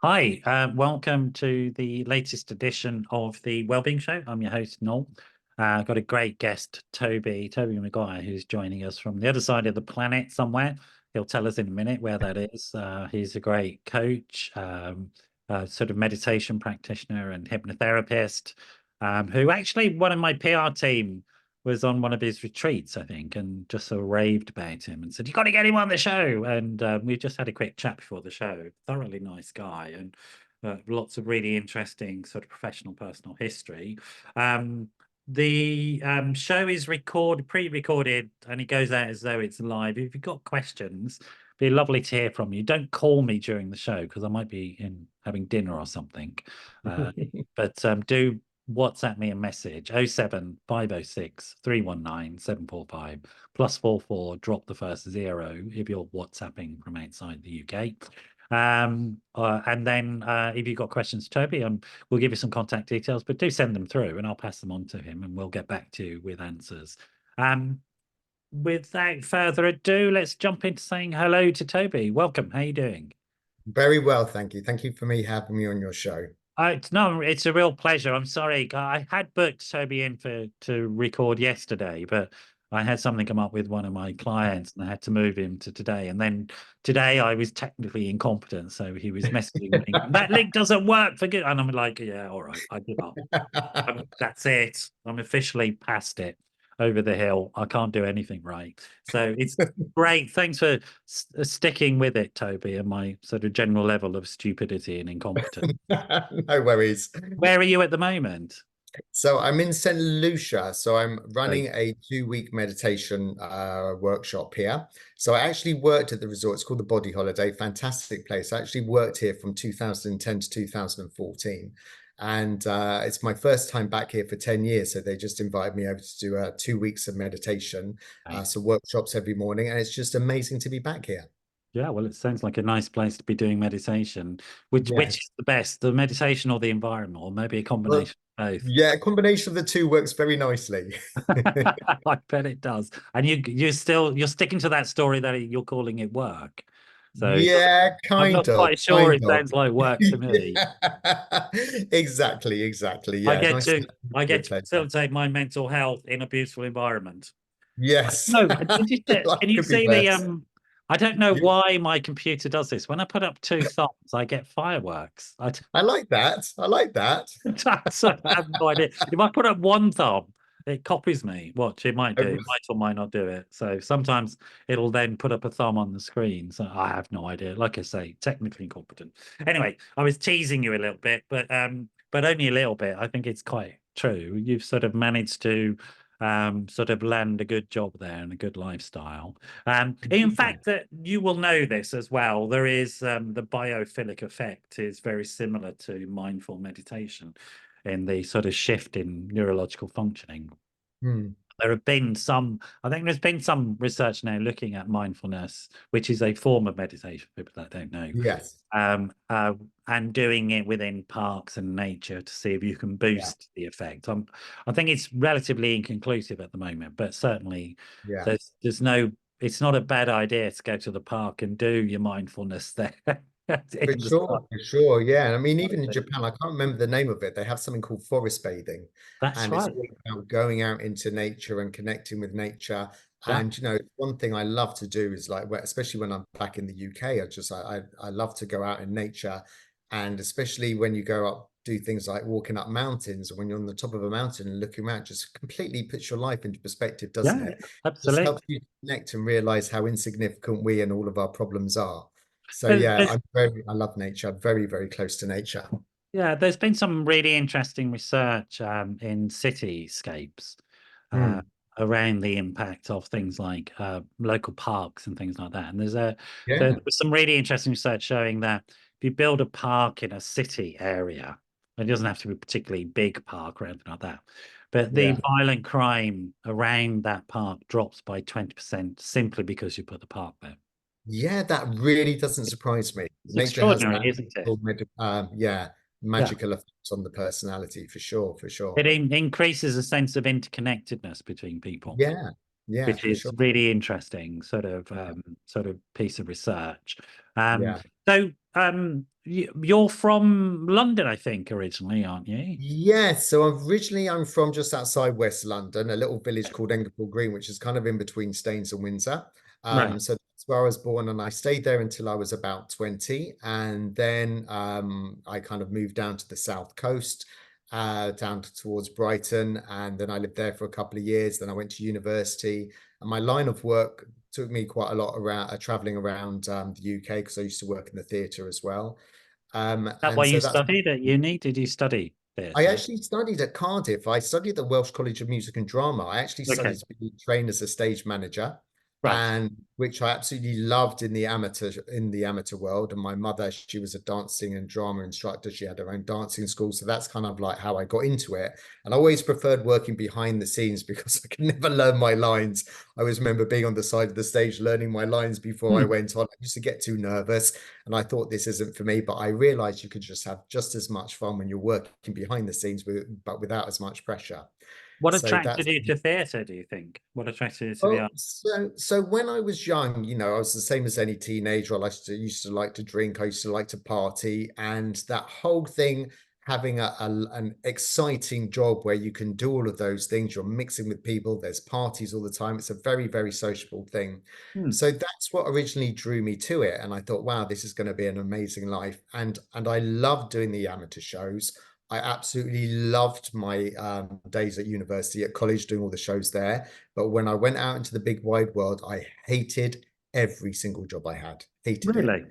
Hi, welcome to the latest edition of the Wellbeing Show. I'm your host, Noel. Got a great guest, Toby Maguire, who's joining us from the other side of the planet somewhere. He'll tell us in a minute where that is. He's a great coach, sort of meditation practitioner and hypnotherapist, who actually one of my PR team was on one of his retreats, I think, and just sort of raved about him and said, "You got to get him on the show." And we just had a quick chat before the show. Thoroughly nice guy, and lots of really interesting sort of professional, personal history. The show is pre-recorded, and it goes out as though it's live. If you've got questions, it'd be lovely to hear from you. Don't call me during the show because I might be in having dinner or something. But do WhatsApp me a message 07506 319 745 +44. Drop the first 0 if you're WhatsApping from outside the UK. And then if you've got questions, Toby, we'll give you some contact details, but do send them through and I'll pass them on to him and we'll get back to you with answers. Without further ado, let's jump into saying hello to Toby. Welcome. How are you doing? Very well, thank you. Thank you for having me on your show. No, it's a real pleasure. I'm sorry. I had booked Toby in to record yesterday, but I had something come up with one of my clients and I had to move him to today. And then today I was technically incompetent, so he was messaging me. That link doesn't work for good. And I'm like, yeah, all right, I give up. That's it. I'm officially past it, over the hill. I can't do anything right. So it's great. Thanks for sticking with it, Toby, and my sort of general level of stupidity and incompetence. No worries. Where are you at the moment? So I'm in St. Lucia. So I'm Right. running a 2-week meditation workshop here. So I actually worked at the resort. It's called the Body Holiday. Fantastic place. I actually worked here from 2010 to 2014. And it's my first time back here for 10 years. So they just invited me over to do 2 weeks of meditation. Right. So workshops every morning. And it's just amazing to be back here. Yeah, well, it sounds like a nice place to be doing meditation. Which Yes. is the best, the meditation or the environment, or maybe a Well, combination of both? yeah, a combination of the two works very nicely. I bet it does. And you're sticking to that story that you're calling it work. So Yeah, I'm not kind of, quite sure kind it of. sounds like work to me. Yeah. Exactly. I Yeah, get nice to to I be a get to pleasure. facilitate my mental health in a beautiful environment. Yes. No, did you Life can you could be see the worse. I don't know Yeah, why my computer does this. When I put up two thumbs, I get fireworks. I like that. I like that. I have no idea. If I put up one thumb, it copies me. Watch, it might do. It Um, might or might not do it. So sometimes it'll then put up a thumb on the screen. So I have no idea. Like I say, technically incompetent. Anyway, I was teasing you a little bit, but only a little bit. I think it's quite true. You've sort of managed to sort of land a good job there and a good lifestyle. In yeah. fact, that you will know this as well. There is the biophilic effect is very similar to mindful meditation in the sort of shift in neurological functioning. Hmm. There have been some, I think there's been some research now looking at mindfulness, which is a form of meditation, for people that don't know, Yes. um, uh, and doing it within parks and nature to see if you can Yeah. boost the effect. I think it's relatively inconclusive at the moment, but certainly Yeah. there's no, it's not a bad idea to go to the park and do your mindfulness there in the sun. For sure. Yeah. And I mean, even in Japan, I can't remember the name of it. They have something called forest bathing, That's and it's right. all about going out into nature and connecting with nature. Yeah. And one thing I love to do is like, especially when I'm back in the UK, I love to go out in nature, and especially when you go up, do things like walking up mountains, when you're on the top of a mountain and looking around, just completely puts your life into perspective, doesn't Yeah, it? Just absolutely. helps you connect and realize how insignificant we and all of our problems are. So There- yeah, There's, I love nature. I'm very close to nature. yeah, there's been some really interesting research in cityscapes uh, Mm. around the impact of things like local parks and things like that. And there Yeah, was some really interesting research showing that if you build a park in a city area, it doesn't have to be a particularly big park or anything like that, but the yeah, violent crime around that park drops by 20% simply because you put the park there. yeah. That really doesn't surprise me. It's Nature has extraordinary, that isn't it? yeah, Yeah. magical effect on the personality for sure, for sure. It increases a sense of interconnectedness between people, Yeah, yeah, which for is sure. really interesting sort of piece of research. Um, Yeah. so you're from London, I think, originally, aren't you? Yes, so originally I'm from just outside West London, a little village called Engerfield Green, which is kind of in between Staines and Windsor. Right. So that's where I was born, and I stayed there until I was about 20. And then I kind of moved down to the south coast, down towards Brighton, and then I lived there for a couple of years. Then I went to university, and my line of work took me quite a lot around traveling around the UK because I used to work in the theatre as well. That And why you so that's studied at uni? Did you study I theatre? actually studied at Cardiff. I studied at the Welsh College of Music and Drama. I actually Okay. studied to be trained as a stage manager, Right. and which I absolutely loved in the amateur world. And my mother, she was a dancing and drama instructor. She had her own dancing school, so that's kind of like how I got into it. And I always preferred working behind the scenes because I could never learn my lines. I always remember being on the side of the stage learning my lines before I Hmm. went on. I used to get too nervous. And I thought this isn't for me, but I realized you could just have just as much fun when you're working behind the scenes, but without as much pressure. What So attracted that's you to theatre, do you think? What attracted you to the well, art? so when I was young, I was the same as any teenager. Used to like to drink. I used to like to party, and that whole thing, having an exciting job where you can do all of those things. You're mixing with people. There's parties all the time. It's a very, very sociable thing. Hmm. So that's what originally drew me to it, and I thought, wow, this is going to be an amazing life. And I loved doing the amateur shows. I absolutely loved my days at university, at college, doing all the shows there. But when I went out into the big wide world, I hated every single job I had. Hated it. Really?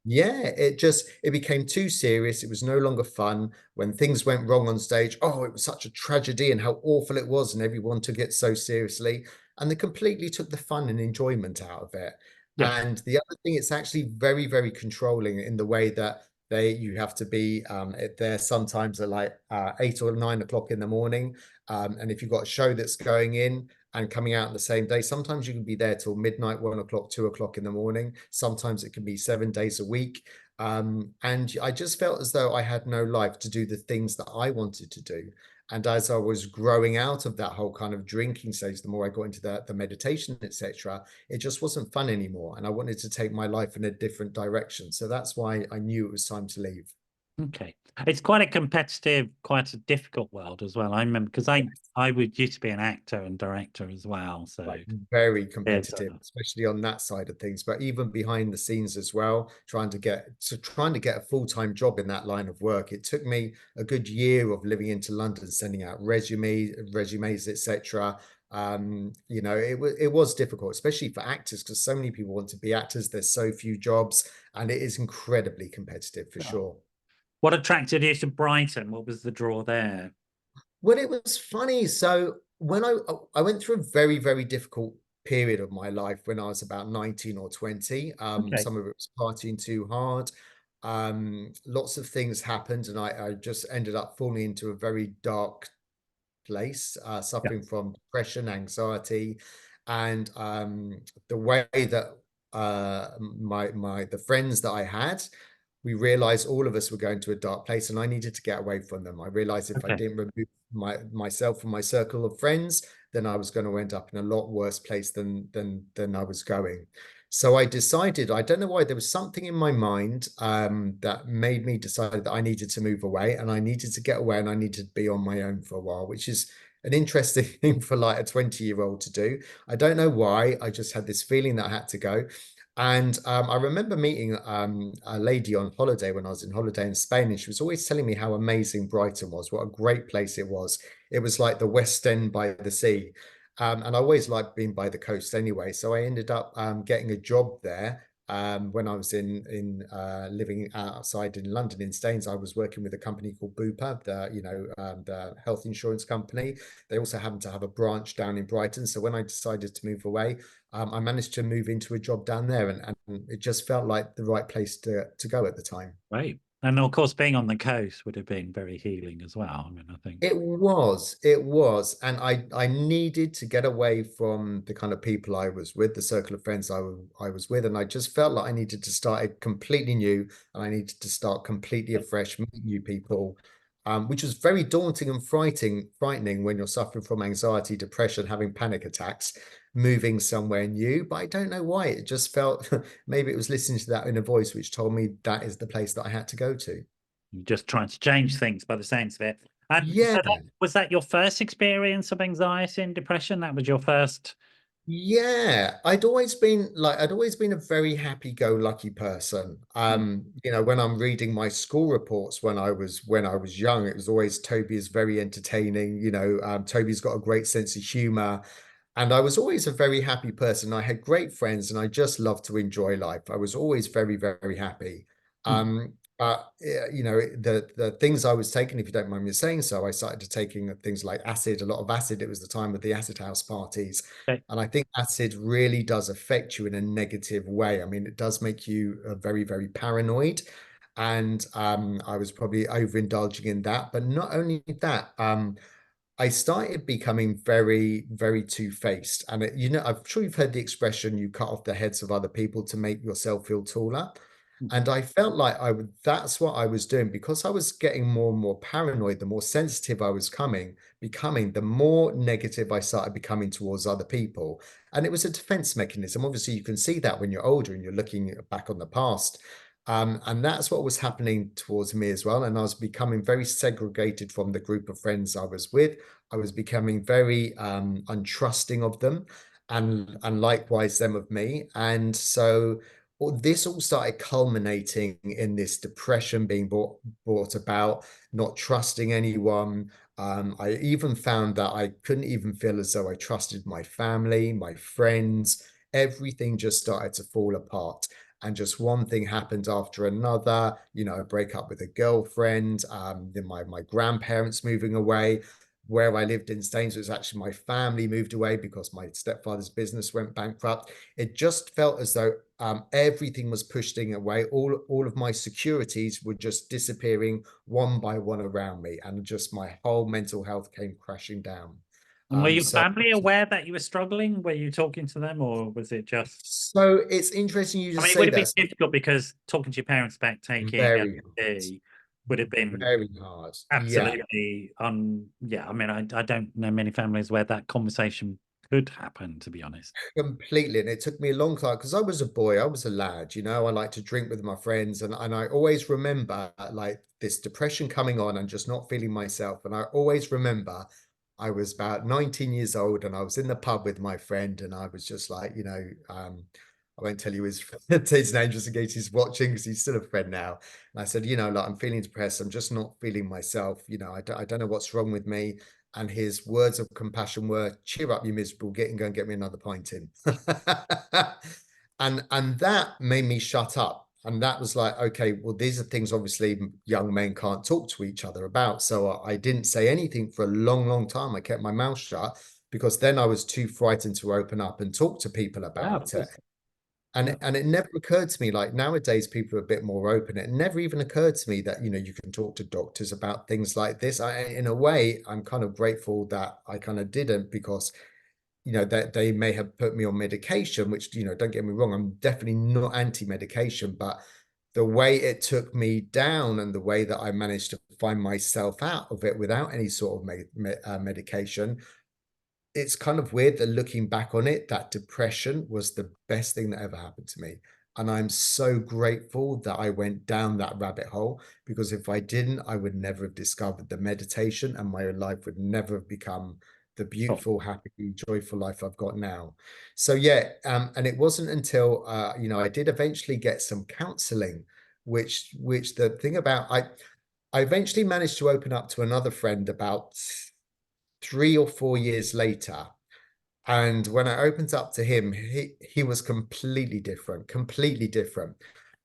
Yeah, it became too serious. It was no longer fun. When things went wrong on stage, oh, it was such a tragedy and how awful it was, and everyone took it so seriously. And they completely took the fun and enjoyment out of it. Yeah. And the other thing, it's actually very, very controlling in the way that you have to be there sometimes at like 8 or 9 o'clock in the morning. And if you've got a show that's going in and coming out on the same day. Sometimes you can be there till midnight, 1 o'clock, 2 o'clock in the morning. Sometimes it can be 7 days a week. And I just felt as though I had no life to do the things that I wanted to do. And as I was growing out of that whole kind of drinking stage, the more I got into the meditation, etc., it just wasn't fun anymore. And I wanted to take my life in a different direction. So that's why I knew it was time to leave. Okay. It's quite a competitive, quite a difficult world as well. I remember because I would used to be an actor and director as well. So Like very theatre. competitive, especially on that side of things. But even behind the scenes as well, trying to get a full-time job in that line of work. It took me a good year of living into London, sending out resumes, etc. It was difficult, especially for actors, because so many people want to be actors. There's so few jobs, and it is incredibly competitive for Oh. sure. What attracted you to Brighton? What was the draw there? Well, it was funny. So when I went through a very, very difficult period of my life when I was about 19 or 20. Okay. Some of it was partying too hard. Lots of things happened, and I just ended up falling into a very dark place, Yeah. suffering from depression, anxiety, and the way that the friends that I had, we realized all of us were going to a dark place, and I needed to get away from them. I realized if I Okay. didn't remove myself from my circle of friends, then I was going to end up in a lot worse place than I was going. So I decided, I don't know why, there was something in my mind that made me decide that I needed to move away, and I needed to get away, and I needed to be on my own for a while, which is an interesting thing for like a 20-year-old to do. I don't know why. I just had this feeling that I had to go. And I remember meeting a lady on holiday when I was in holiday in Spain, and she was always telling me how amazing Brighton was, what a great place it was. It was like the West End by the sea. And I always liked being by the coast anyway. So I ended up getting a job there. When I was in living outside in London in Staines, I was working with a company called Bupa, the health insurance company. They also happened to have a branch down in Brighton. So when I decided to move away, I managed to move into a job down there, and it just felt like the right place to go at the time. Right. And of course, being on the coast would have been very healing as well. I mean, I think. It was, and I needed to get away from the kind of people I was with, the circle of friends I was with, and I just felt like I needed to start it completely new, and I needed to start completely afresh, meet new people. which was very daunting and frightening when you're suffering from anxiety, depression, having panic attacks, moving somewhere new. But I don't know why. It just felt, maybe it was listening to that inner voice which told me that is the place that I had to go to. You're just trying to change things by the sounds of it. And so Yeah. was that your first experience of anxiety and depression? That was your first? Yeah, I'd always been a very happy-go-lucky person. Mm, When I'm reading my school reports when I was young, it was always Toby is very entertaining. Toby's got a great sense of humor. And I was always a very happy person. I had great friends and I just loved to enjoy life. I was always very, very happy. mm, But yeah, the things I was taking, if you don't mind me saying so, I started to taking things like acid, a lot of acid. It was the time of the acid house parties. okay. And I think acid really does affect you in a negative way. I mean, it does make you very, very paranoid. And I was probably overindulging in that. But not only that, I started becoming very, very two-faced. And I'm sure you've heard the expression, you cut off the heads of other people to make yourself feel taller. Mm. And I felt like that's what I was doing because I was getting more and more paranoid, the more sensitive I was becoming, the more negative I started becoming towards other people. And it was a defense mechanism. Obviously, you can see that when you're older and you're looking back on the past. And that's what was happening towards me as well. And I was becoming very segregated from the group of friends I was with. I was becoming very untrusting of them and likewise them of me. And so this all started culminating in this depression being brought about, not trusting anyone. I even found that I couldn't even feel as though I trusted my family, my friends. Everything just started to fall apart. And just one thing happened after another. A breakup with a girlfriend, then my grandparents moving away. Where I lived in Staines was actually my family moved away because my stepfather's business went bankrupt. It just felt as though everything was pushing away. All of my securities were just disappearing one by one around me, and just my whole mental health came crashing down. And were your So family aware that you were struggling? Were you talking to them, or was it just? so it's interesting you I mean, just it would say have been that. difficult because talking to your parents about taking Very hard. LSD would have been Very hard. Yeah. absolutely yeah. I mean, I don't know many families where that conversation could happen, to be honest. Completely. And it took me a long time because I was a boy, I was a lad, I like to drink with my friends. And I always remember like this depression coming on and just not feeling myself. And I always remember I was about 19 years old and I was in the pub with my friend and I was just like, I won't tell you his name just in case he's watching because he's still a friend now. And I said, like I'm feeling depressed. I'm just not feeling myself. I don't know what's wrong with me. And his words of compassion were, cheer up, you miserable, go and get me another pint in. And that made me shut up. And that was like, okay, well, these are things obviously young men can't talk to each other about. So I didn't say anything for a long, long time. I kept my mouth shut because then I was too frightened to open up and talk to people Yeah, of about it. course. Yeah. And it never occurred to me, like nowadays people are a bit more open. It never even occurred to me that, you can talk to doctors about things like this. In a way, I'm kind of grateful that I kind of didn't because, that they may have put me on medication, which, don't get me wrong, I'm definitely not anti-medication, but the way it took me down and the way that I managed to find myself out of it without any sort of medication, it's kind of weird that looking back on it, that depression was the best thing that ever happened to me. And I'm so grateful that I went down that rabbit hole because if I didn't, I would never have discovered the meditation and my life would never have become the Cool. beautiful, happy, joyful life I've got now. So yeah, and it wasn't until I did eventually get some counseling, which the thing about I eventually managed to open up to another friend about 3 or 4 years later. And when I opened up to him, he was completely different, completely different.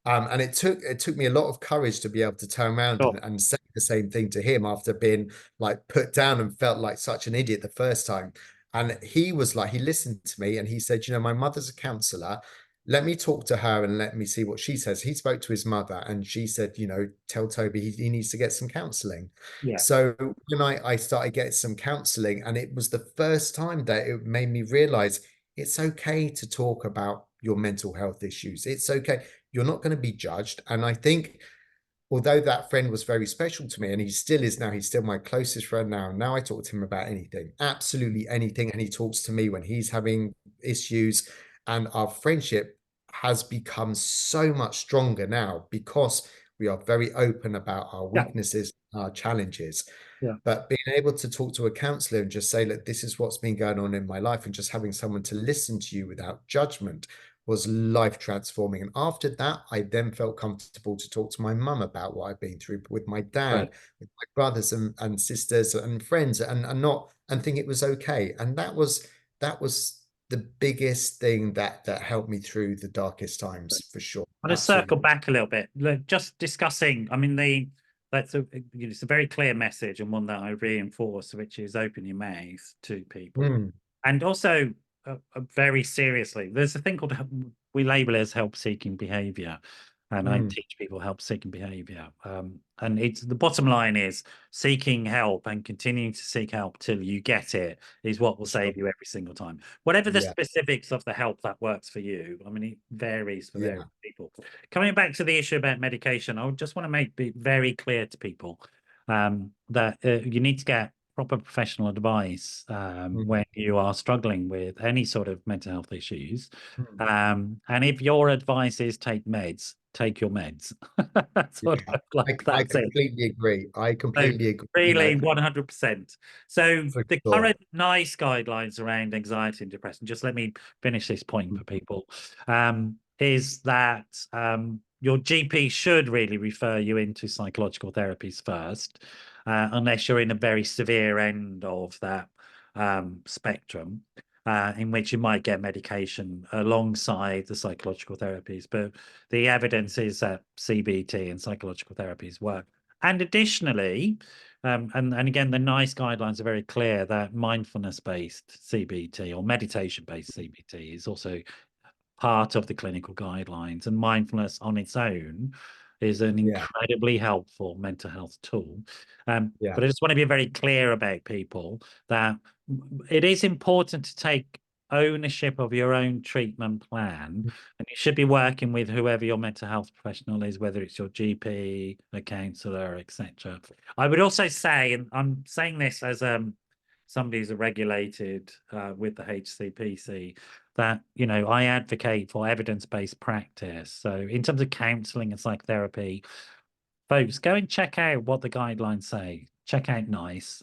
And it took me a lot of courage to be able to turn around Cool. and say the same thing to him after being like put down and felt like such an idiot the first time. And he was like, he listened to me and he said, my mother's a counselor. Let me talk to her and let me see what she says. He spoke to his mother and she said, tell Toby he needs to get some counseling. Yeah. So when I started getting some counseling, and it was the first time that it made me realize it's okay to talk about your mental health issues. It's okay. You're not going to be judged. And I think although that friend was very special to me, and he still is now, he's still my closest friend now. Now I talk to him about anything, absolutely anything. And he talks to me when he's having issues. And our friendship has become so much stronger now because we are very open about our Yeah. weaknesses, our challenges. Yeah. But being able to talk to a counselor and just say, look, this is what's been going on in my life, and just having someone to listen to you without judgment was life transforming. And after that, I then felt comfortable to talk to my mum about what I've been through, with my Right. dad, with my brothers and sisters and friends, and think it was okay. And that was the biggest thing that helped me through the darkest Right. times, for sure. I'm going to circle Absolutely. back a little bit. Look, just discussing, I mean, it's a very clear message, and one that I reinforce, which is open your mouth to people. Mm, And also, very seriously, there's a thing called, we label it as help-seeking behavior. And I mm, teach people help-seeking behavior. And it's the bottom line is seeking help and continuing to seek help till you get it is what will sure. save you every single time. Whatever the Yeah. specifics of the help that works for you, I mean, it varies for various Yeah. people. Coming back to the issue about medication, I just want to make it very clear to people that you need to get proper professional advice Mm, when you are struggling with any sort of mental health issues. mm. And if your advice is take meds, take your meds. Sort Yeah. of like I that's it. completely agree. I So completely agree. really 100%. So For the sure. current NICE guidelines around anxiety and depression, just let me finish this point for people, is that your GP should really refer you into psychological therapies first, unless you're in a very severe end of that spectrum. In which you might get medication alongside the psychological therapies, but the evidence is that CBT and psychological therapies work. And additionally, and again, the NICE guidelines are very clear that mindfulness-based CBT or meditation-based CBT is also part of the clinical guidelines, and mindfulness on its own is an Yeah. incredibly helpful mental health tool. Yeah. But I just want to be very clear about people that it is important to take ownership of your own treatment plan, and you should be working with whoever your mental health professional is, whether it's your GP, a counsellor, etc. I would also say, and I'm saying this as somebody who's regulated with the HCPC, that I advocate for evidence-based practice. So in terms of counselling and psychotherapy, folks, go and check out what the guidelines say. Check out NICE,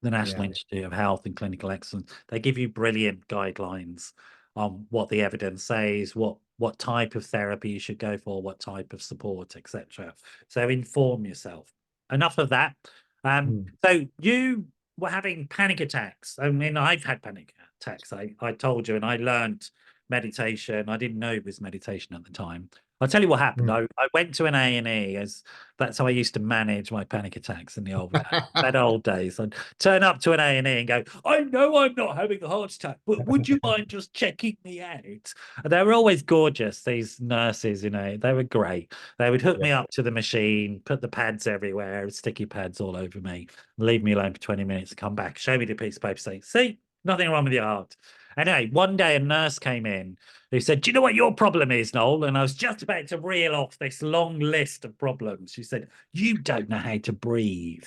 the National Yeah. Institute of Health and Clinical Excellence. They give you brilliant guidelines on what the evidence says, what type of therapy you should go for, what type of support, etc. So inform yourself. Enough of that. Mm. So you were having panic attacks. I mean, I've had panic attacks. I told you, and I learned meditation. I didn't know it was meditation at the time. I'll tell you what happened. Mm. I went to an A&E, as that's how I used to manage my panic attacks in the old that old days. I'd turn up to an A&E and go, I know I'm not having a heart attack, but would you mind just checking me out? And they were always gorgeous, these nurses, they were great. They would hook Yeah. me up to the machine, put the pads everywhere, sticky pads all over me, leave me alone for 20 minutes, come back, show me the piece of paper, say, see, nothing wrong with your heart. Anyway, one day a nurse came in who said, do you know what your problem is, Noel? And I was just about to reel off this long list of problems. She said, you don't know how to breathe.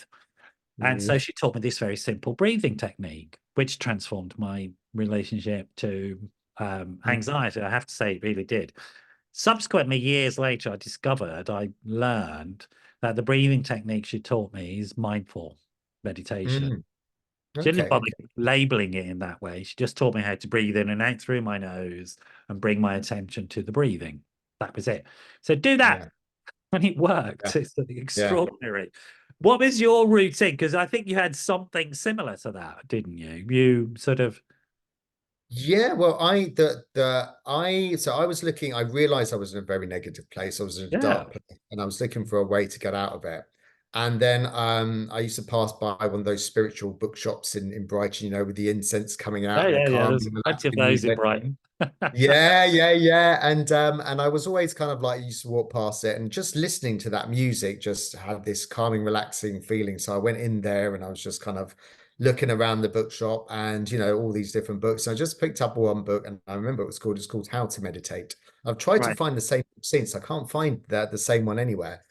And Mm. so she taught me this very simple breathing technique, which transformed my relationship to Mm. anxiety. I have to say, it really did. Subsequently, years later, I learned that the breathing technique she taught me is mindful meditation. Mm. She didn't Okay. bother labeling it in that way. She just taught me how to breathe in and out through my nose and bring my attention to the breathing. That was it. So do that. Yeah. And it Yeah. worked. It's Yeah. extraordinary. What was your routine? Because I think you had something similar to that, didn't you? You sort of, Yeah, well, I was looking, I realized I was in a very negative place. I was in a yeah. dark place, and I was looking for a way to get out of it. And then I used to pass by one of those spiritual bookshops in Brighton, with the incense coming out Yeah, and the yeah, yeah. There's calming, plenty of relaxing those in music. Brighton. Yeah, yeah, yeah. And I was always kind of like, used to walk past it, and just listening to that music just had this calming, relaxing feeling. So I went in there, and I was just kind of looking around the bookshop, and all these different books. And I just picked up one book, and I remember it's called How to Meditate. I've tried to Right. find the same book since. I can't find the same one anywhere.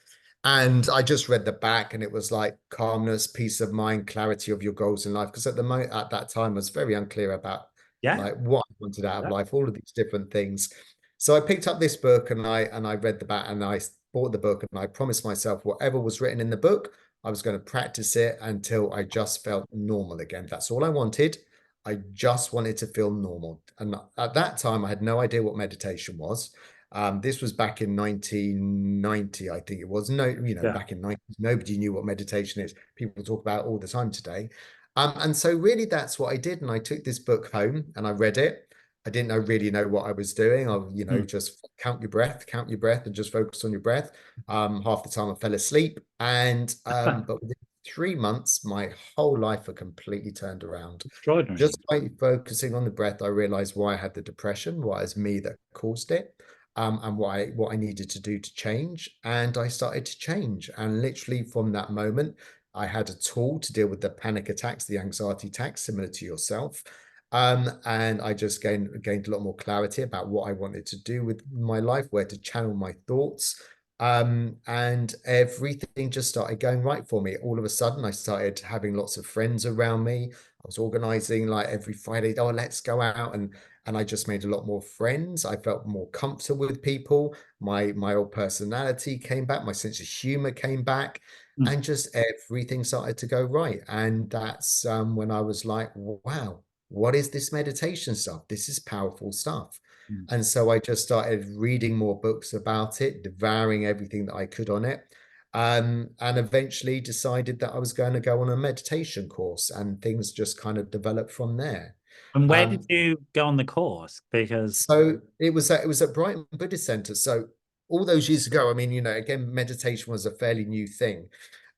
And I just read the back, and it was like calmness, peace of mind, clarity of your goals in life. Because at that time, I was very unclear about Yeah. like what I wanted out of Yeah. life, all of these different things. So I picked up this book, and I read the back, and I bought the book, and I promised myself whatever was written in the book, I was going to practice it until I just felt normal again. That's all I wanted. I just wanted to feel normal. And at that time, I had no idea what meditation was. This was back in 1990, I think it was. No, Yeah. back in 90s, nobody knew what meditation is. People talk about it all the time today. And so really that's what I did. And I took this book home and I read it. I didn't really know what I was doing. Mm. Just count your breath and just focus on your breath. Half the time I fell asleep. But within 3 months, my whole life had completely turned around. Extraordinary. Just by focusing on the breath, I realized why I had the depression, why it was me that caused it, and what I needed to do to change. And I started to change. And literally from that moment, I had a tool to deal with the panic attacks, the anxiety attacks, similar to yourself. And I just gained a lot more clarity about what I wanted to do with my life, where to channel my thoughts. And everything just started going right for me. All of a sudden, I started having lots of friends around me. I was organizing like every Friday, oh, let's go out, and I just made a lot more friends. I felt more comfortable with people. My old personality came back, my sense of humor came back, Mm. and just everything started to go right. And that's when I was like, wow, what is this meditation stuff? This is powerful stuff. Mm. And so I just started reading more books about it, devouring everything that I could on it. And eventually decided that I was going to go on a meditation course, and things just kind of developed from there. And where did Um, you go on the course? Because so it was at Brighton Buddhist Center. So all those years ago, I mean, again, meditation was a fairly new thing.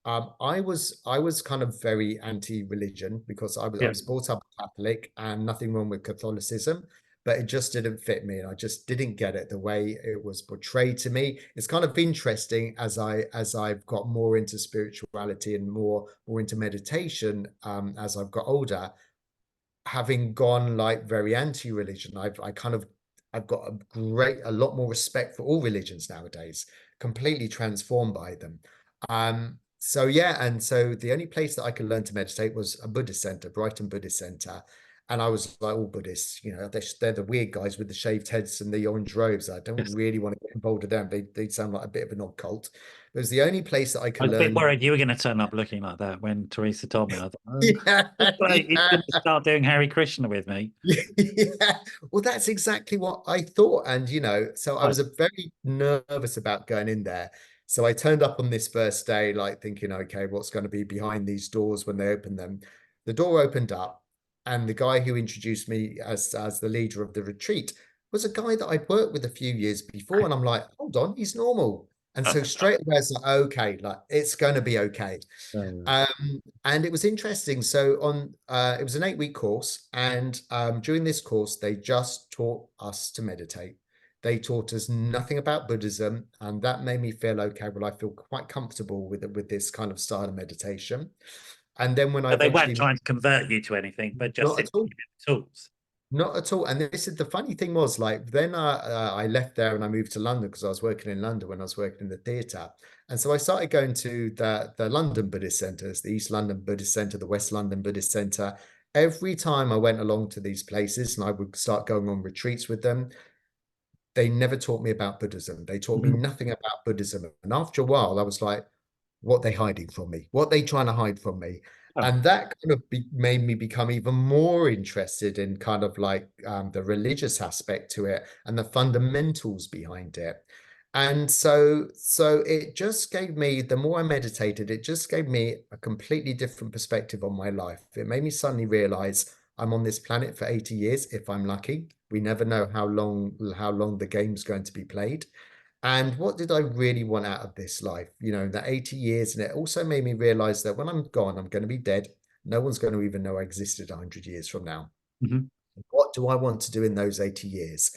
I was kind of very anti-religion because I yeah, was brought up Catholic, and nothing wrong with Catholicism, but it just didn't fit me, and I just didn't get it the way it was portrayed to me. It's kind of interesting as I've got more into spirituality and more into meditation, as I've got older, having gone like very anti-religion, I've got a lot more respect for all religions nowadays, completely transformed by them. So yeah, and so the only place that I could learn to meditate was a Buddhist center, Brighton Buddhist Center. And I was like, all Buddhists, they're the weird guys with the shaved heads and the orange robes. I don't yes. really want to get involved with them. They sound like a bit of an odd cult. It was the only place that I I could was a bit learn. worried you were going to turn up looking like that when Teresa told me. I thought, Yeah, looks like he's yeah. going to start doing Harry Krishna with me. Yeah, well, that's exactly what I thought. And, so I Right. was very nervous about going in there. So I turned up on this first day, like thinking, okay, what's going to be behind these doors when they open them? The door opened up, and the guy who introduced me as the leader of the retreat was a guy that I'd worked with a few years before. And I'm like, hold on, he's normal. And so straight away, I was like, okay, like it's going to be okay. Um, And it was interesting. So it was an 8-week course, and during this course, they just taught us to meditate. They taught us nothing about Buddhism, and that made me feel okay. Well, I feel quite comfortable with this kind of style of meditation. And then when I but they weren't eventually, trying to convert you to anything, but just not at simply all. give you the tools. Not at all. And this is the funny thing was like then I left there and I moved to London because I was working in London when I was working in the theatre. And so I started going to the London Buddhist centres, the East London Buddhist Centre, the West London Buddhist Centre. Every time I went along to these places and I would start going on retreats with them, they never taught me about Buddhism. They taught me Mhm. nothing about Buddhism. And after a while, I was like, what they hiding from me? What they trying to hide from me? Oh, And that kind of made me become even more interested in kind of like the religious aspect to it and the fundamentals behind it. And so it just gave me, the more I meditated, it just gave me a completely different perspective on my life. It made me suddenly realize I'm on this planet for 80 years if I'm lucky. We never know how long the game's going to be played. And what did I really want out of this life? That 80 years. And it also made me realize that when I'm gone, I'm going to be dead. No one's going to even know I existed 100 years from now. mhm. What do I want to do in those 80 years?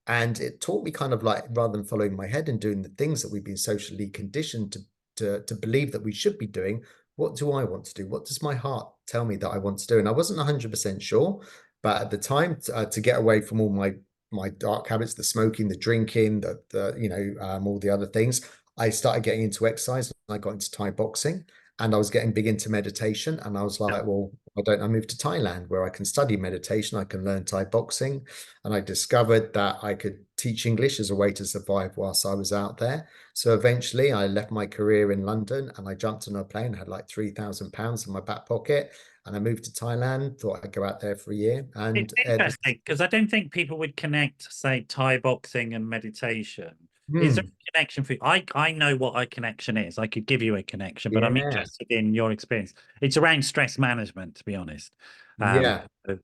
And it taught me kind of like, rather than following my head and doing the things that we've been socially conditioned to believe that we should be doing, what do I want to do? What does my heart tell me that I want to do? And I wasn't 100% sure, but at the time, to get away from all my dark habits, the smoking, the drinking, all the other things, I started getting into exercise. I got into Thai boxing, and I was getting big into meditation. And I was Yeah. like, well, why don't I move to Thailand where I can study meditation? I can learn Thai boxing. And I discovered that I could teach English as a way to survive whilst I was out there. So eventually I left my career in London and I jumped on a plane, had like £3,000 in my back pocket. And I moved to Thailand, thought I'd go out there for a year. It's And interesting because I don't think people would connect, say, Thai boxing and meditation. Is there hmm, a connection for you? I know what a connection is. I could give you a connection, but I'm yeah, interested in your experience. It's around stress management, to be honest. Um, yeah. so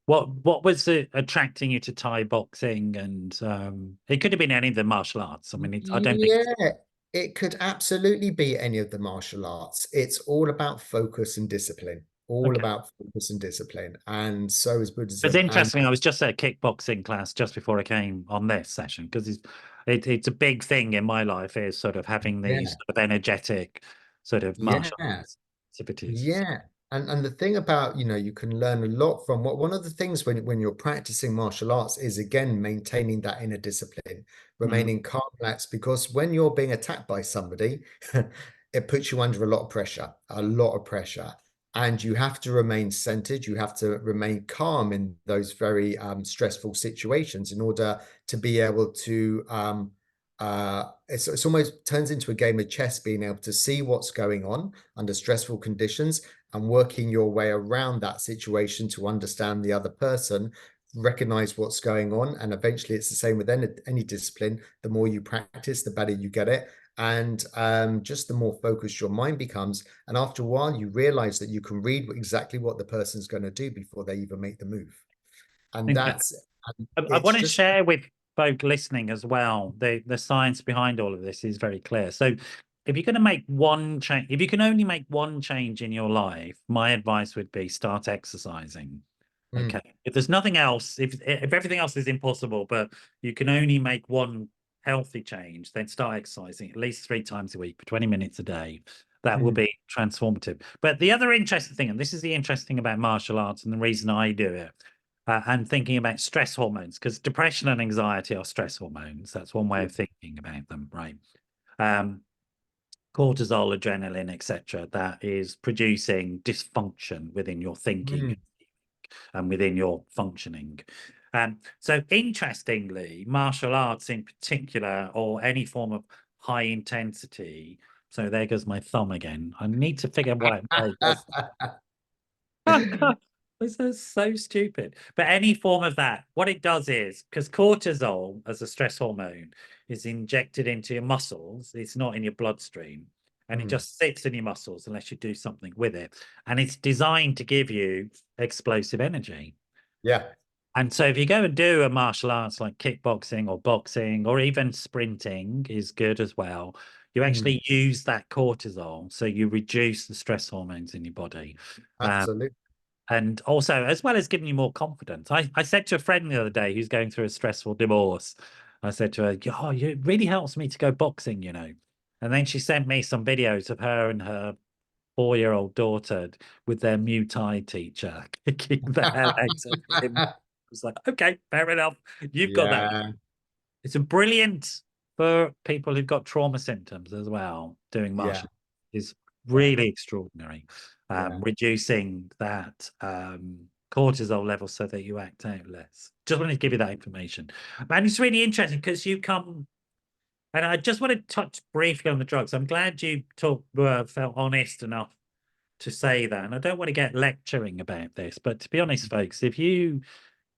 what was attracting you to Thai boxing? And it could have been any of the martial arts. I mean, I don't think it's Yeah, it could absolutely be any of the martial arts. It's all about focus and discipline, all okay. about focus and discipline. And so is It's Buddhism. And interesting. I was just at a kickboxing class just before I came on this session because it's a big thing in my life is sort of having these yeah, sort of energetic sort of martial yeah. arts activities. Yeah. And the thing about, you can learn a lot from what one of the things when you're practicing martial arts is again maintaining that inner discipline, Mhm. remaining calm, relaxed, because when you're being attacked by somebody, it puts you under a lot of pressure, a lot of pressure. And you have to remain centered, you have to remain calm in those very stressful situations in order to be able to it's almost turns into a game of chess, being able to see what's going on under stressful conditions and working your way around that situation to understand the other person, recognize what's going on. And eventually it's the same with any discipline. The more you practice, the better you get it. And just the more focused your mind becomes. And after a while, you realize that you can read exactly what the person's going to do before they even make the move. And Interesting. that's, and I it's want to just, share with folk listening as well. The science behind all of this is very clear. So if you're going to make one change, if you can only make one change in your life, my advice would be start exercising. mm, Okay. If there's nothing else, if everything else is impossible, but you can only make one healthy change, then start exercising at least 3 times a week for 20 minutes a day. That will mm, be transformative. But the other interesting thing, and this is the interesting about martial arts and the reason I do it, and thinking about stress hormones, because depression and anxiety are stress hormones. That's one way of thinking about them, right? Um, Cortisol, adrenaline, etc., that is producing dysfunction within your thinking mm, and within your functioning. So interestingly, martial arts in particular, or any form of high intensity. So there goes my thumb again. I need to figure out why it does. This is so stupid. But any form of that, what it does is because cortisol as a stress hormone is injected into your muscles, it's not in your bloodstream. And it mm. just sits in your muscles unless you do something with it. And it's designed to give you explosive energy. Yeah. And so if you go and do a martial arts like kickboxing or boxing or even sprinting is good as well, you Mm, actually use that cortisol. So you reduce the stress hormones in your body. Um, absolutely. and also, as well as giving you more confidence, I said to a friend the other day who's going through a stressful divorce, I said to her, oh, it really helps me to go boxing, you know. And then she sent me some videos of her and her 4-year-old daughter with their Muay Thai teacher kicking the hell out of him. I was like, okay, fair enough. You've got that. Yeah. It's a brilliant for people who've got trauma symptoms as well. Doing Yeah. martial is Yeah. really extraordinary. Yeah. Reducing that cortisol level so that you act out less. Just wanted to give you that information. And it's really interesting because you come, and I just want to touch briefly on the drugs. I'm glad you felt honest enough to say that. And I don't want to get lecturing about this, but to be honest, folks, if you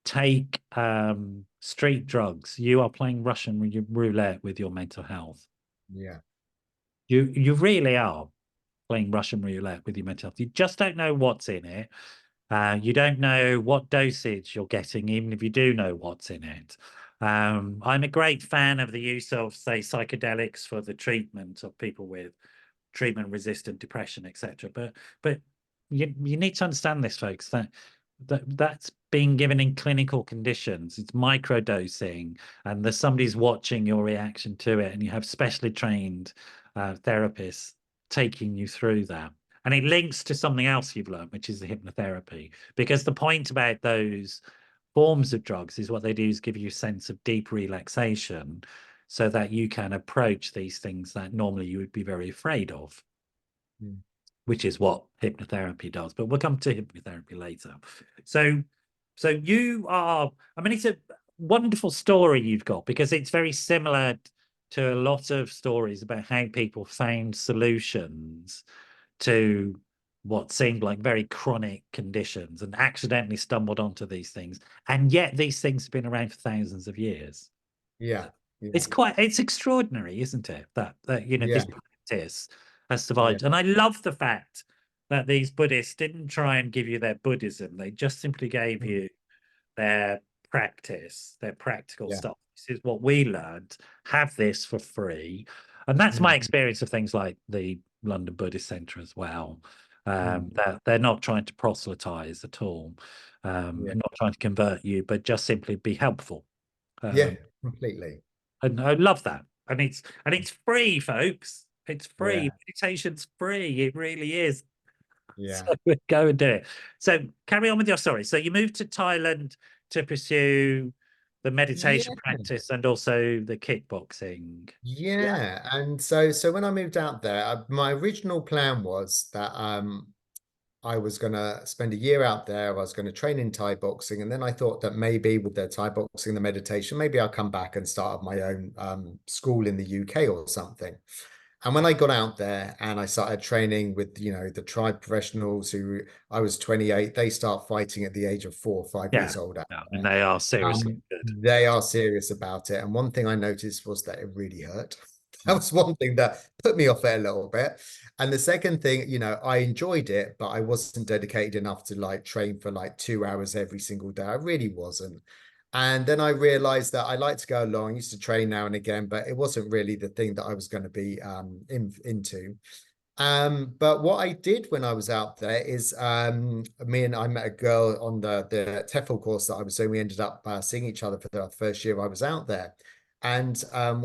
take street drugs, you are playing Russian roulette with your mental health. Yeah. You really are playing Russian roulette with your mental health. You just don't know what's in it. You don't know what dosage you're getting, even if you do know what's in it. I'm a great fan of the use of, say, psychedelics for the treatment of people with treatment-resistant depression, etc. But you need to understand this, folks, that's being given in clinical conditions. It's microdosing, and there's somebody's watching your reaction to it, and you have specially trained therapists taking you through that. And it links to something else you've learned, which is the hypnotherapy. Because the point about those forms of drugs is what they do is give you a sense of deep relaxation. so that you can approach these things that normally you would be very afraid of, Mm. which is what hypnotherapy does. But we'll come to hypnotherapy later. So you are, I mean, it's a wonderful story you've got, because it's very similar to a lot of stories about how people found solutions to what seemed like very chronic conditions and accidentally stumbled onto these things. And yet these things have been around for thousands of years. Yeah. It's extraordinary, isn't it? That Yeah. this practice has Yeah. survived. And I love the fact that these Buddhists didn't try and give you their Buddhism. They just simply gave Mm. you their practice, their practical Yeah. stuff. This is what we learned. Have this for free. And that's my Mm. experience of things like the London Buddhist Centre as well. Mm. That they're not trying to proselytize at all, Yeah. not trying to convert you, but just simply be helpful. Yeah. Um, Completely. and I love that. And it's free, folks. It's free. Yeah. Meditation's free. It really is. Yeah. So go and do it. So carry on with your story. So you moved to Thailand to pursue the meditation Yeah. practice and also the kickboxing. Yeah. Yeah. And so when I moved out there, my original plan was that I was going to spend a year out there. I was going to train in Thai boxing. And then I thought that maybe with the Thai boxing, the meditation, maybe I'll come back and start up my own school in the UK or something. And when I got out there and I started training with, the tribe professionals who I was 28, they start fighting at the age of 4 or 5 years old out Yeah. And there. they are seriously good. They are serious about it. And one thing I noticed was that it really hurt. That Mm. was one thing that put me off it a little bit. And the second thing, I enjoyed it, but I wasn't dedicated enough to like train for like 2 hours every single day. I really wasn't. And then I realized that I like to go along. I used to train now and again, but it wasn't really the thing that I was going to be into. But what I did when I was out there is I met a girl on the TEFL course that I was doing. We ended up seeing each other for the first year I was out there. And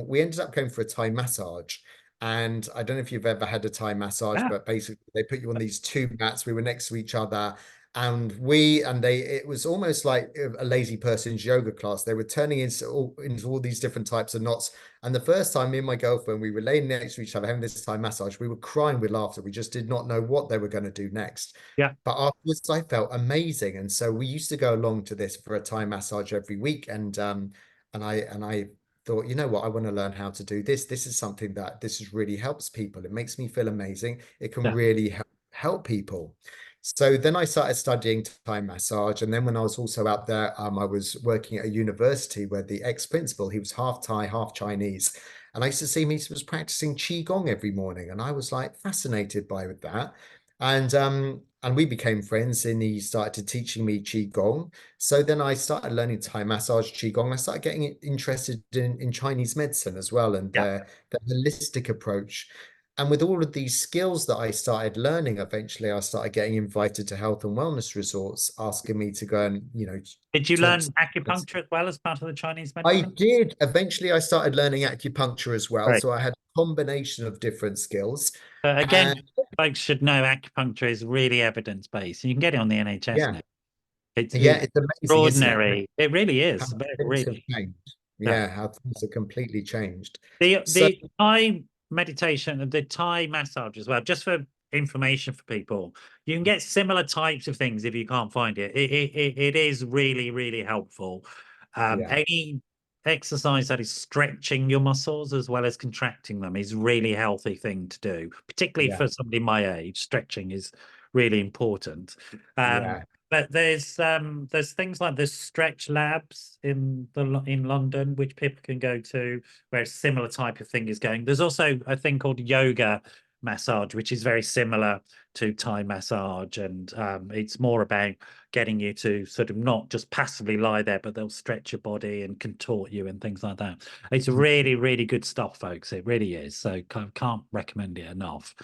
we ended up going for a Thai massage. And I don't know if you've ever had a Thai massage, Yeah. but basically they put you on these two mats. We were next to each other. And it was almost like a lazy person's yoga class. They were turning into all these different types of knots. And the first time me and my girlfriend, we were laying next to each other having this Thai massage, we were crying with laughter. We just did not know what they were going to do next. Yeah. But afterwards, I felt amazing. And so we used to go along to this for a Thai massage every week. And I thought, you know what, I want to learn how to do this. This is something that really helps people. It makes me feel amazing. It can Yeah. really help people. So then I started studying Thai massage. And then when I was also out there, I was working at a university where the ex-principal, he was half Thai, half Chinese. And I used to see him, he was practicing Qigong every morning. And I was like fascinated by that. And we became friends and he started teaching me Qigong. So then I started learning Thai massage, Qigong. I started getting interested in Chinese medicine as well and Yeah. the holistic approach. And with all of these skills that I started learning, eventually I started getting invited to health and wellness resorts, asking me to go and, Did you talk. learn acupuncture as well as part of the Chinese I medicine? did. Eventually, I started learning acupuncture as well. Right. So I had a combination of different skills. Again, And folks should know acupuncture is really evidence-based. You can get it on the NHS yeah, now. yeah, It's it's amazing, isn't it? extraordinary. It really How is. things have Really. changed. Yeah. Yeah, how things have completely changed. The So, the Thai meditation and the Thai massage as well, just for information for people, you can get similar types of things if you can't find it. It is really, really helpful. yeah, Any exercise that is stretching your muscles as well as contracting them is really healthy thing to do, particularly yeah, for somebody my age. Stretching is really important. Um, yeah, but there's things like the stretch labs in London which people can go to where a similar type of thing is going. There's also a thing called yoga massage, which is very similar to Thai massage, and it's more about getting you to sort of not just passively lie there, but they'll stretch your body and contort you and things like that. It's really, really good stuff, folks. It really is. So can't recommend it enough.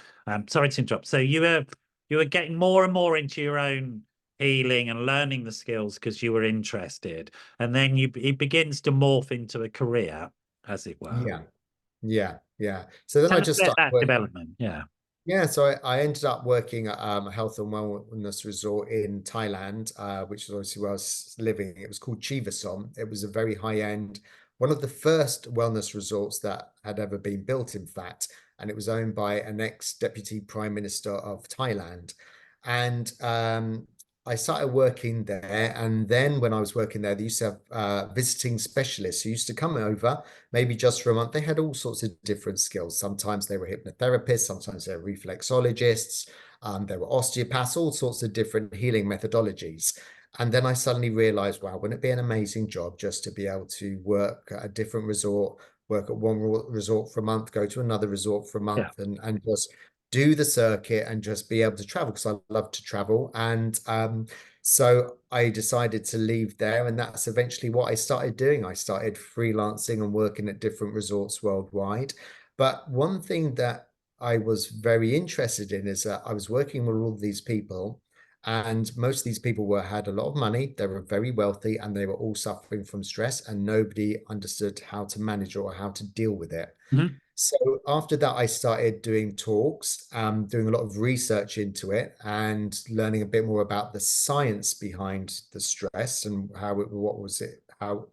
Sorry to interrupt. So you were getting more and more into your own healing and learning the skills because you were interested, and then it begins to morph into a career, as it were. yeah, yeah, yeah. So then I Tell us just about started that working. development. Yeah. Yeah, so I ended up working at a health and wellness resort in Thailand, which is obviously where I was living. It was called Chivasom. It was a very high-end one of the first wellness resorts that had ever been built, in fact, and it was owned by an ex-deputy prime minister of Thailand. And I started working there, and then when I was working there, they used to have visiting specialists who used to come over, maybe just for a month. They had all sorts of different skills. Sometimes they were hypnotherapists, sometimes they were reflexologists, there were osteopaths, all sorts of different healing methodologies. And then I suddenly realized, wow, wouldn't it be an amazing job just to be able to work at a different resort, work at one resort for a month, go to another resort for a Yeah. month, and just do the circuit and just be able to travel, because I love to travel. And so I decided to leave there, and that's eventually what I started doing. I started freelancing and working at different resorts worldwide. But one thing that I was very interested in is that I was working with all these people, and most of these people had a lot of money, they were very wealthy, and they were all suffering from stress, and nobody understood how to manage or how to deal with it. Mhm. So after that, I started doing talks, doing a lot of research into it, and learning a bit more about the science behind the stress and what was it, how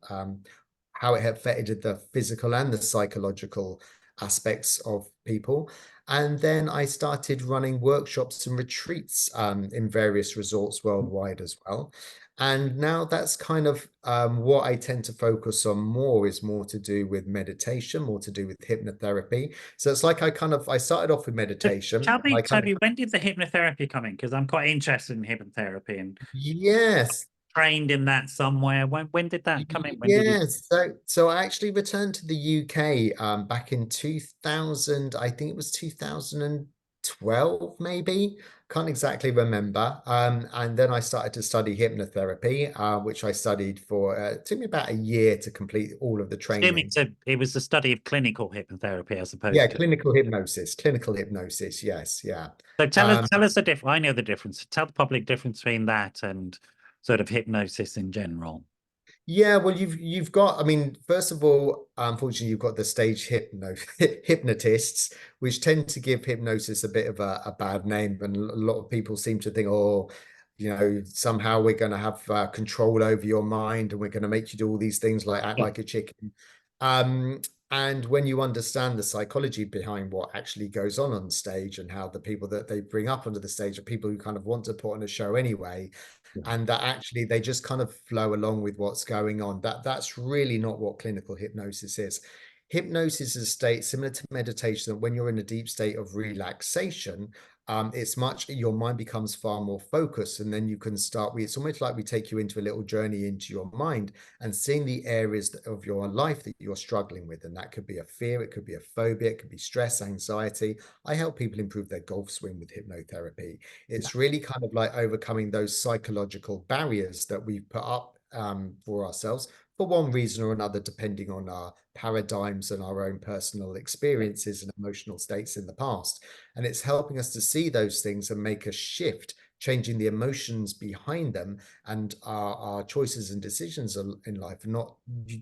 it affected the physical and the psychological aspects of people. And then I started running workshops and retreats in various resorts worldwide as well. And now that's kind of what I tend to focus on more, is more to do with meditation, more to do with hypnotherapy. So it's like I started off with So meditation. tell me, I kind of, Toby, when did the hypnotherapy come in? Because I'm quite interested in hypnotherapy and yes, trained in that somewhere. When did that come in? When did you? yes. So I actually returned to the UK back in 2000, I think it was 2012, maybe. Can't exactly remember. And then I started to study hypnotherapy, which I studied for, it took me about a year to complete all of the Assuming training. so, it was the study of clinical hypnotherapy as Yeah, opposed to. clinical hypnosis. Yes, yeah. So Um, tell us the difference. I know the difference. Tell the public difference between that and sort of hypnosis in general. Yeah, well, you've got, I mean, first of all, unfortunately, you've got the hypnotists, which tend to give hypnosis a bit of a bad name, and a lot of people seem to think, oh, somehow we're going to have control over your mind, and we're going to make you do all these things like act Yeah. like a chicken. Um, and when you understand the psychology behind what actually goes on stage, and how the people that they bring up onto the stage are people who kind of want to put on a show anyway, Yeah. and that actually they just kind of flow along with what's going on. That's really not what clinical hypnosis is. Hypnosis is a state similar to meditation, that when you're in a deep state of relaxation, it's much, your mind becomes far more focused, and then you can it's almost like we take you into a little journey into your mind and seeing the areas of your life that you're struggling with. And that could be a fear, it could be a phobia, it could be stress, anxiety. I help people improve their golf swing with hypnotherapy. Yeah. It's really kind of like overcoming those psychological barriers that we've put up for ourselves for one reason or another, depending on our paradigms and our own personal experiences and emotional states in the past. And it's helping us to see those things and make a shift, changing the emotions behind them, and our choices and decisions in life are not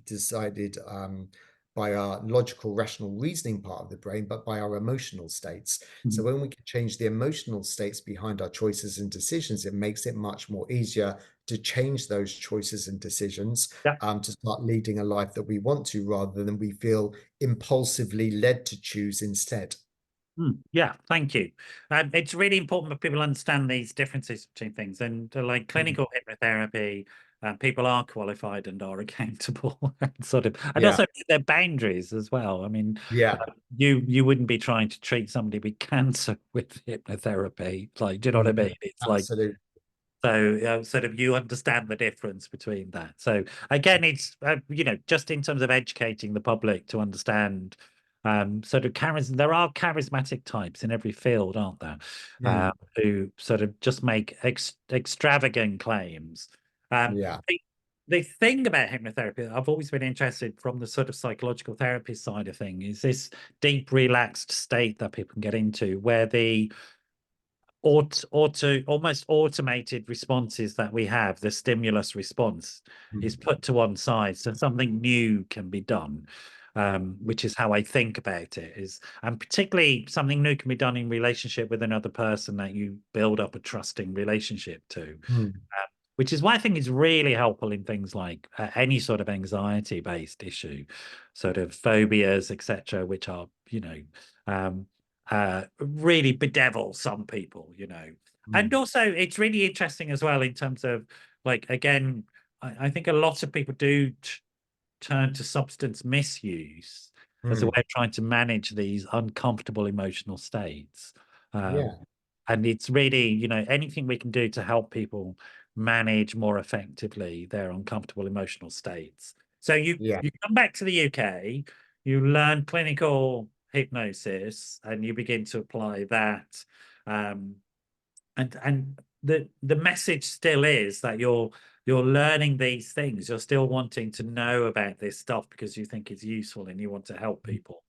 decided by our logical, rational reasoning part of the brain, but by our emotional states. So Mhm. when we can change the emotional states behind our choices and decisions, it makes it much more easier to change those choices and decisions, Yeah. to start leading a life that we want to, rather than we feel impulsively led to choose instead. Yeah, thank you. It's really important that people understand these differences between things. And like Mm. clinical hypnotherapy, people are qualified and are accountable, and sort of, and Yeah, also their boundaries as well. I mean, yeah, you wouldn't be trying to treat somebody with cancer with hypnotherapy. Like, do you know what I mm, mean? It's like, absolutely. so sort of you understand the difference between that. So again, it's just in terms of educating the public to understand sort of there are charismatic types in every field, aren't there? Mm, Who sort of just make extravagant claims. yeah. The thing about hypnotherapy, I've always been interested from the sort of psychological therapy side of thing, is this deep, relaxed state that people can get into, where the almost automated responses that we have, the stimulus response, is Mm, put to one side, so something new can be done. Which is how I think about it, is, and particularly something new can be done in relationship with another person that you build up a trusting relationship to. mm. which is why I think it's really helpful in things like any sort of anxiety-based issue, sort of phobias, etc., which are, um, really bedevil some people, And Mm. also, it's really interesting as well in terms of, like, again, I think a lot of people do turn to substance misuse as a way Mm. of trying to manage these uncomfortable emotional states. Um, Yeah. and it's really, anything we can do to help people manage more effectively their uncomfortable emotional states. So Yeah. you come back to the UK, you learn clinical hypnosis, and you begin to apply that. Um, and the message still is that you're learning these things. You're still wanting to know about this stuff because you think it's useful and you want to help people.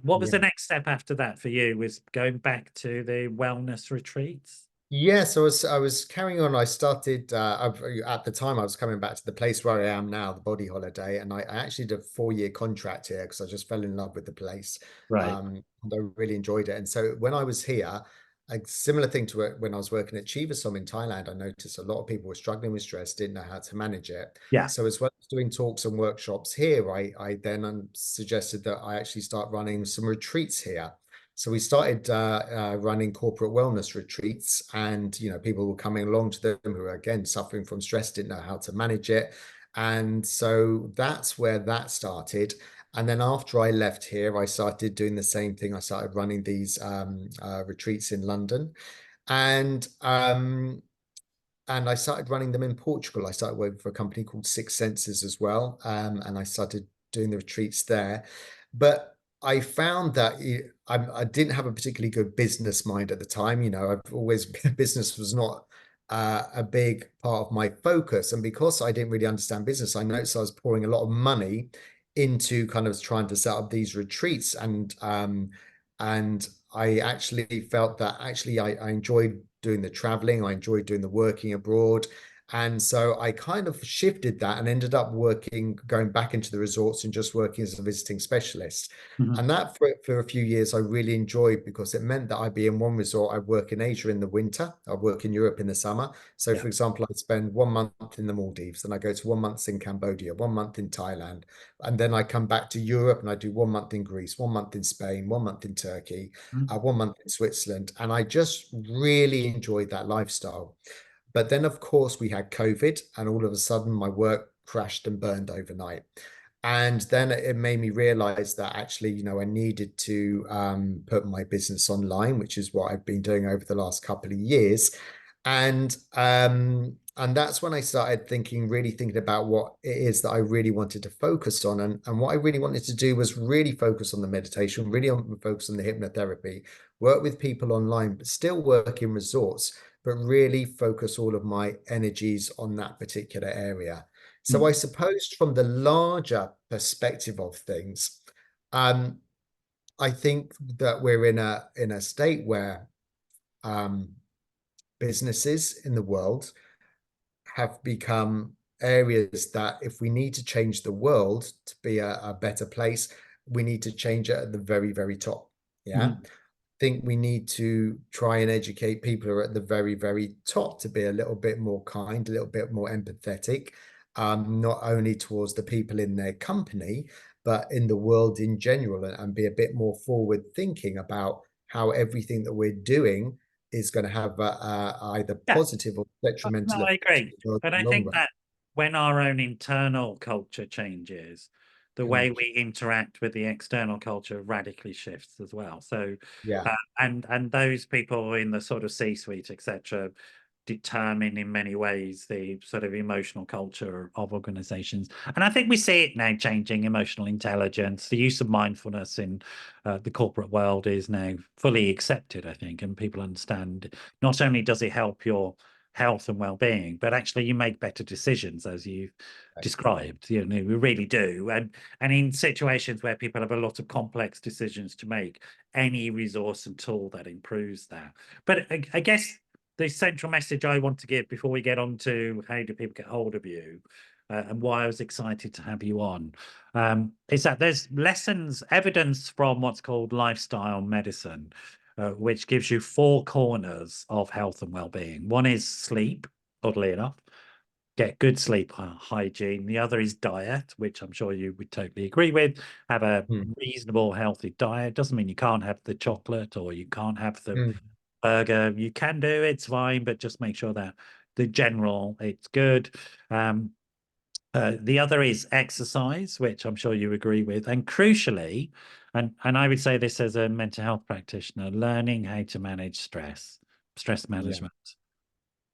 What was the Yeah. next step after that for you? Was going back to the wellness retreats? Yes, I was carrying on. I started at the time I was coming back to the place where I am now, the Body Holiday, and I actually did a 4-year contract here because I just fell in love with the place, Right. and I really enjoyed it. And so when I was here, a similar thing to when I was working at Chivasom in Thailand, I noticed a lot of people were struggling with stress, didn't know how to manage it. Yeah. So as well as doing talks and workshops here, I then suggested that I actually start running some retreats here. So we started running corporate wellness retreats, and people were coming along to them who were again suffering from stress, didn't know how to manage it, and so that's where that started. And then after I left here, I started doing the same thing. I started running these retreats in London, and I started running them in Portugal. I started working for a company called Six Senses as well, and I started doing the retreats there. But I found that I didn't have a particularly good business mind at the time. I've always business was not a big part of my focus, and because I didn't really understand business, I noticed I was pouring a lot of money into kind of trying to set up these retreats, and I actually felt that actually I enjoyed doing the traveling, I enjoyed doing the working abroad. And so I kind of shifted that and ended up going back into the resorts and just working as a visiting specialist. Mhm. And that for a few years I really enjoyed because it meant that I'd be in one resort. I'd work in Asia in the winter, I'd work in Europe in the summer. So Yeah. for example, I'd spend 1 month in the Maldives, then I go to 1 month in Cambodia, 1 month in Thailand, and then I come back to Europe and I do 1 month in Greece, 1 month in Spain, 1 month in Turkey, Mhm. 1 month in Switzerland. And I just really enjoyed that lifestyle. But then, of course, we had COVID, and all of a sudden, my work crashed and burned overnight. And then it made me realize that actually, I needed to put my business online, which is what I've been doing over the last couple of years. And that's when I started really thinking about what it is that I really wanted to focus on. And what I really wanted to do was really focus on the meditation, really focus on the hypnotherapy, work with people online, but still work in resorts, but really focus all of my energies on that particular area. So I Mhm. suppose from the larger perspective of things, um, I think that we're in a state where um, businesses in the world have become areas that if we need to change the world to be a better place, we need to change it at the very, very top. Yeah. Mhm. Think we need to try and educate people who are at the very, very top to be a little bit more kind, a little bit more empathetic, not only towards the people in their company, but in the world in general, and be a bit more forward thinking about how everything that we're doing is going to have either Yeah. positive or No, detrimental I effects on agree. the world But in I the long think run. that when our own internal culture changes, the way Mm. we interact with the external culture radically shifts as well. So, Yeah. and those people in the sort of C-suite, etc., determine in many ways the sort of emotional culture of organizations. And I think we see it now changing. Emotional intelligence, the use of mindfulness in the corporate world is now fully accepted, I think, and people understand not only does it help your health and well-being, but actually you make better decisions, as you've described. We really do. And in situations where people have a lot of complex decisions to make, any resource and tool that improves that. But I guess the central message I want to give before we get on to how do people get hold of you, and why I was excited to have you on, is that there's evidence from what's called lifestyle medicine, which gives you 4 corners of health and well-being. One is sleep, oddly enough. get good sleep hygiene. The other is diet, which I'm sure you would totally agree with. Have a Mm, reasonable, healthy diet. Doesn't mean you can't have the chocolate or you can't have the mm, burger. You can do it, it's fine, but just make sure that the general it's good. The other is exercise, which I'm sure you agree with, and crucially, and I would say this as a mental health practitioner, learning how to manage stress yeah, management,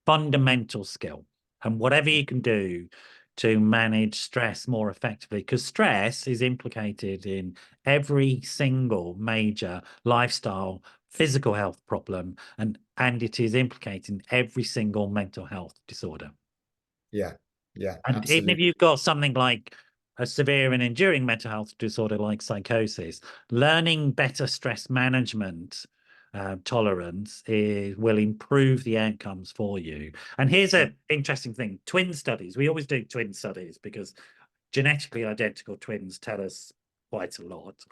fundamental skill, and whatever you can do to manage stress more effectively, because stress is implicated in every single major lifestyle, physical health problem, and it is implicated in every single mental health disorder. yeah, yeah, And even if absolutely. you've got something like a severe and enduring mental health disorder like psychosis, learning better stress management tolerance will improve the outcomes for you. And here's Yeah. an interesting thing. Twin studies. We always do twin studies because genetically identical twins tell us quite a lot.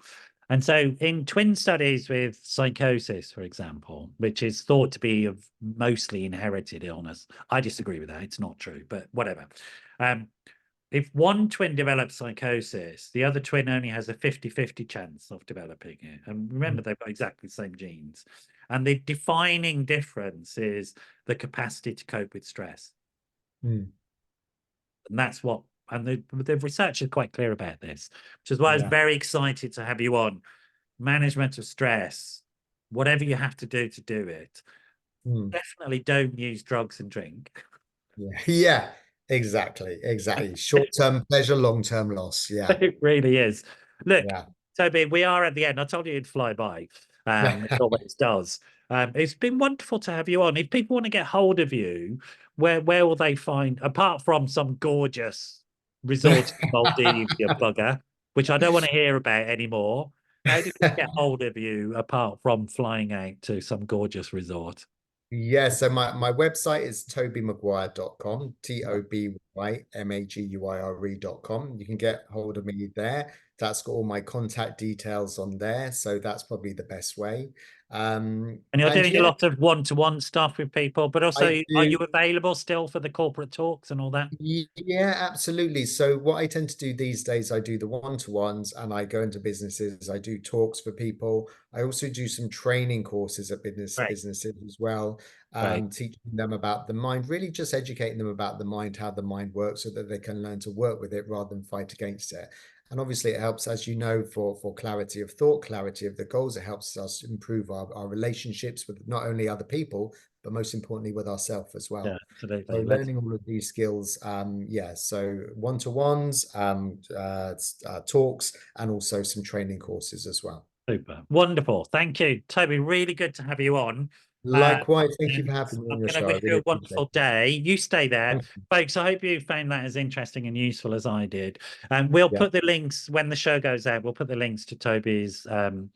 And so in twin studies with psychosis, for example, which is thought to be of mostly inherited illness, I disagree with that. It's not true, but whatever. Um, if one twin develops psychosis, the other twin only has a 50-50 chance of developing it. And remember, Mm, they've got exactly the same genes. And the defining difference is the capacity to cope with stress. mm, And that's what, and the research is quite clear about this, which is why I was yeah. very excited to have you on. Management of stress, whatever you have to do it, Mm, definitely don't use drugs and drink. yeah. Yeah. Exactly. Exactly. Short-term pleasure, long-term loss. Yeah. It really is. Look, Yeah. Toby, we are at the end. I told you it'd fly by. It always does. It's been wonderful to have you on. If people want to get hold of you, where will they find, apart from some gorgeous resort in Maldives, you bugger, which I don't want to hear about anymore. How do people get hold of you apart from flying out to some gorgeous resort? Yeah, so my website is tobymaguire.com, Yeah. TOBYMAGUIRE.com. You can get hold of me there. That's got all my contact details on there, so that's probably the best way. And you're And doing a yeah, lot of one-to-one stuff with people, but also, I are do. you available still for the corporate talks and all that? Yeah, absolutely. So what I tend to do these days, I do the one-to-ones and I go into businesses. I do talks for people. I also do some training courses at Great, businesses as well, great. teaching them about the mind, really just educating them about the mind, how the mind works, so that they can learn to work with it rather than fight against it. And obviously it helps, as you know, for clarity of thought, clarity of the goals. It helps us improve our relationships with not only other people, but most importantly with ourselves as Yeah, well. So absolutely. Let's learning all of these skills, yeah. So one-to-ones, talks, and also some training courses as well. super. Wonderful. Thank you, Toby. Really good to have you on. Uh, Likewise, thank you for and having me on I'm your going to show. I wish you really a appreciate wonderful it. day. You stay there, Thank you. folks. I hope you found that as interesting and useful as I did. And we'll Yeah, put the links when the show goes out. We'll put the links to Toby's website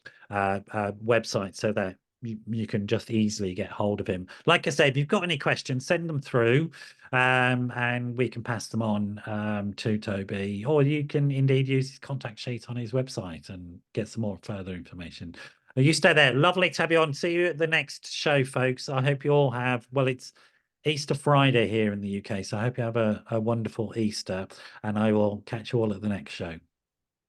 so that you can just easily get hold of him. Like I say, if you've got any questions, send them through, and we can pass them on to Toby, or you can indeed use his contact sheet on his website and get some more further information. You stay there. Lovely to have you on. See you at the next show, folks. I hope you all have, well, it's Easter Friday here in the UK, so I hope you have a wonderful Easter, and I will catch you all at the next show.